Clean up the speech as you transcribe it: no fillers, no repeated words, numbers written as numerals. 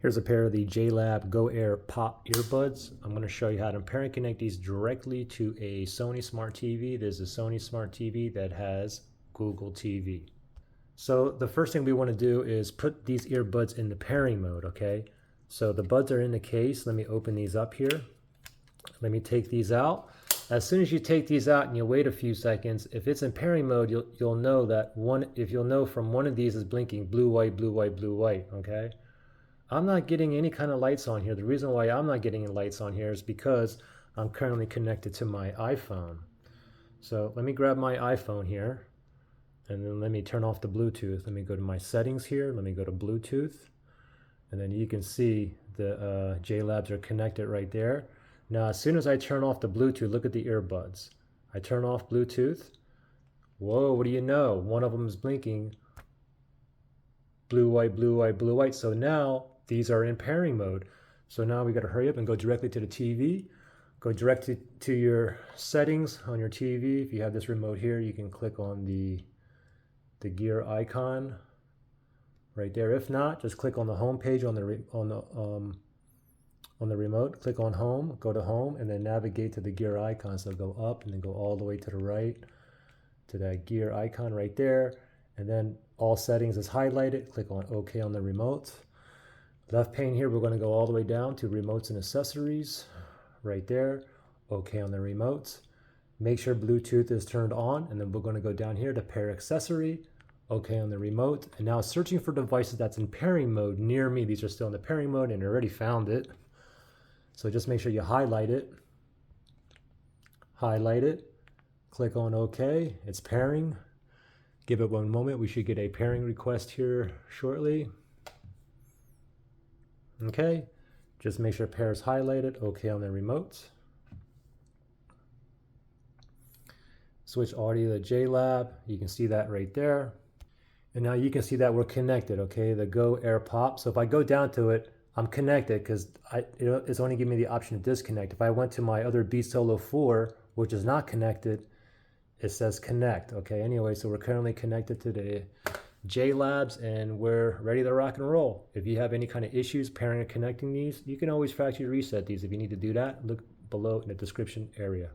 Here's a pair of the JLab Go Air Pop earbuds. I'm going to show you how to pair and connect these directly to a Sony Smart TV. There's a Sony Smart TV that has Google TV. So the first thing we want to do is put these earbuds in the pairing mode, okay? So the buds are in the case. Let me open these up here. Let me take these out. As soon as you take these out and you wait a few seconds, if it's in pairing mode, you'll know that you'll know from one of these is blinking blue, white, blue, white, blue, white, okay? I'm not getting any kind of lights on here. The reason why I'm not getting any lights on here is because I'm currently connected to my iPhone. So let me grab my iPhone here and then let me turn off the Bluetooth. Let me go to my settings here. Let me go to Bluetooth. And then you can see the JLabs are connected right there. Now, as soon as I turn off the Bluetooth, look at the earbuds. I turn off Bluetooth. Whoa, what do you know? One of them is blinking blue, white, blue, white, blue, white. So now these are in pairing mode. So now we got to hurry up and go directly to the TV. Go directly to your settings on your TV. If you have this remote here, you can click on the gear icon right there. If not, just click on the home page on the remote. Click on home, go to home, and then navigate to the gear icon. So go up and then go all the way to the right to that gear icon right there. And then all settings is highlighted. Click on OK on the remote. Left pane here, we're going to go all the way down to remotes and accessories right there. OK on the remote. Make sure Bluetooth is turned on, and then we're going to go down here to pair accessory. OK on the remote. And now searching for devices that's in pairing mode near me. These are still in the pairing mode and I already found it. So just make sure you highlight it. Highlight it. Click on OK. It's pairing. Give it one moment. We should get a pairing request here shortly. Okay. Just make sure pair is highlighted. OK on the remote. Switch audio to JLab. You can see that right there. And now you can see that we're connected, okay? The Go Air Pop. So if I go down to it, I'm connected because it's only giving me the option to disconnect. If I went to my other Beat Solo 4, which is not connected, it says connect, okay? Anyway, so we're currently connected to the JLabs and we're ready to rock and roll. If you have any kind of issues pairing or connecting these, you can always factory reset these. If you need to do that, look below in the description area.